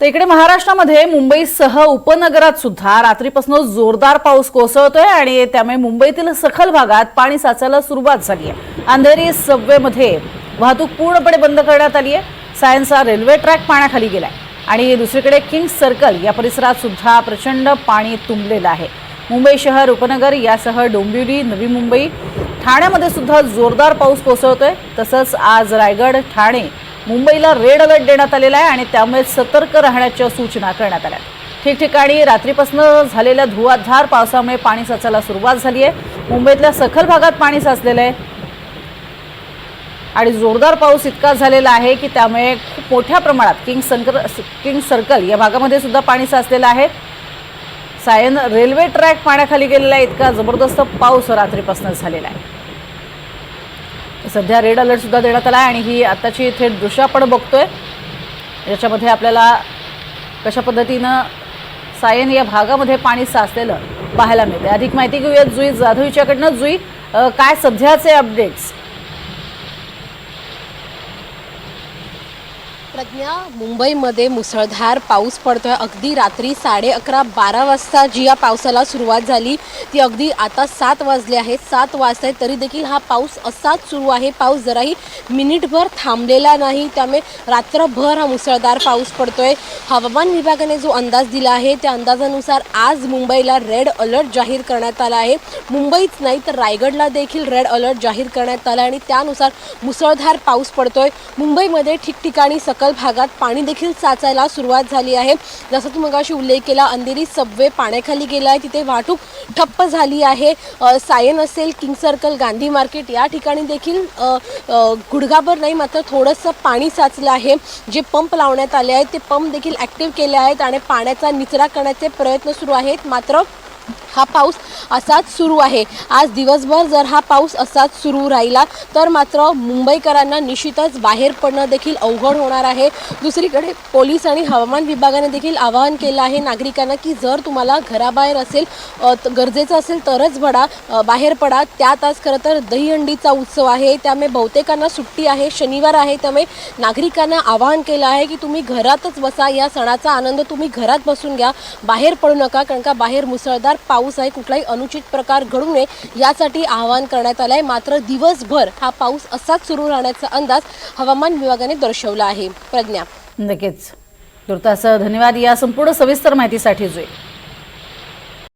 तर इकडे महाराष्ट्रामध्ये मुंबईसह उपनगरात सुद्धा रात्रीपासून जोरदार पाऊस कोसळतोय आणि त्यामुळे मुंबईतील सखल भागात पाणी साचायला सुरुवात झाली आहे। अंधेरी सबवेमध्ये वाहतूक पूर्णपणे बंद करण्यात आली आहे। सायन्सचा रेल्वे ट्रॅक पाण्याखाली गेलाय आणि दुसरीकडे किंग्स सर्कल या परिसरात सुद्धा प्रचंड पाणी तुंबलेलं आहे। मुंबई शहर उपनगर यासह डोंबिवली, नवी मुंबई, ठाण्यामध्ये सुद्धा जोरदार पाऊस कोसळतोय। तसंच आज रायगड, ठाणे, मुंबईला रेड अलर्ट देण्यात आलेला आहे आणि त्यामुळे सतर्क राहण्याच्या सूचना करण्यात आल्या। ठिकठिकाणी रात्रीपासून झालेल्या धुवाधार पावसामुळे पाणी साचायला सुरुवात झाली आहे। मुंबईतल्या सखल भागात पाणी साचलेलं आहे आणि जोरदार पाऊस इतका झालेला आहे की त्यामुळे खूप मोठ्या प्रमाणात किंग्स सर्कल या भागामध्ये सुद्धा पाणी साचलेलं आहे। सायन रेल्वे ट्रॅक पाण्याखाली गेलेला आहे। इतका जबरदस्त पाऊस रात्रीपासून झालेला आहे। सध्या रेड अलर्ट सुद्धा देण्यात आला आहे आणि ही आताची थेट दृश्य आपण बघतोय, याच्यामध्ये आपल्याला कशा पद्धतीनं सायन या भागामध्ये पाणी साचलेलं पाहायला मिळते। अधिक माहिती घेऊयात जुई जाधव यांच्याकडनं। जुई, काय सध्याचे अपडेट्स? प्रज्ञा, मुंबईमध्ये मुसळधार पाऊस पडतोय। अगदी रात्री 11:30-12 वाजता जी या पावसाला सुरुवात झाली ती अगदी आता 7 वाजले आहेत। 7 वाजता तरी देखील हा पाऊस असाच सुरू आहे। पाऊस जराही मिनिटभर थांबलेला नाही, त्यामुळे रात्रभर हा मुसळधार पाऊस पडतोय। हवामान विभागाने जो अंदाज दिला आहे त्या अंदाजानुसार आज मुंबईला रेड अलर्ट जाहीर करण्यात आला आहे। मुंबईच नाही तर रायगडला देखील रेड अलर्ट जाहीर करण्यात आला आणि त्यानुसार मुसळधार पाऊस पडतोय। मुंबईमध्ये ठिकठिकाणी सकल भागात पाणी देखील साचायला सुरुवात झाली आहे। जसं तू मगाशी उल्लेख केला, अंधेरी सबवे पाण्याखाली गेला आहे, तिथे वाहतूक ठप्प झाली आहे। सायन असेल, किंग सर्कल, गांधी मार्केट या ठिकाणी देखील गुडघाभर नाही मात्र थोडंसं पाणी साचलं आहे। जे पंप लावण्यात आले आहेत ते पंप देखील ॲक्टिव्ह केले आहेत आणि पाण्याचा निचरा करण्याचे प्रयत्न सुरू आहेत। मात्र हा पाऊस असाच सुरू आहे। आज दिवसभर जर हा पाऊस असाच सुरू राहिला तर मात्र मुंबईकरांना निश्चितच बाहेर पडणं देखील अवघड होणार आहे। दुसरीकडे पोलीस आणि हवामान विभागाने देखील आवाहन केलं आहे नागरिकांना की जर तुम्हाला घराबाहेर असेल गरजेचं असेल तरच बाहेर पडा। त्यात आज खरं तर दहीहंडीचा उत्सव आहे, त्यामुळे बहुतेकांना सुट्टी आहे, शनिवार आहे, त्यामुळे नागरिकांना आवाहन केलं आहे की तुम्ही घरातच बसा। या सणाचा आनंद तुम्ही घरात बसून घ्या, बाहेर पडू नका, कारण का बाहेर मुसळधार पाऊस आहे। कुठलाही अनुचित प्रकार घडू नये यासाठी आवाहन करण्यात आलं आहे। मात्र दिवसभर हा पाऊस असाच सुरू राहण्याचा अंदाज हवामान विभागाने दर्शवला आहे। प्रज्ञा, नक्कीच तुर्तास धन्यवाद या संपूर्ण सविस्तर माहितीसाठी जुई।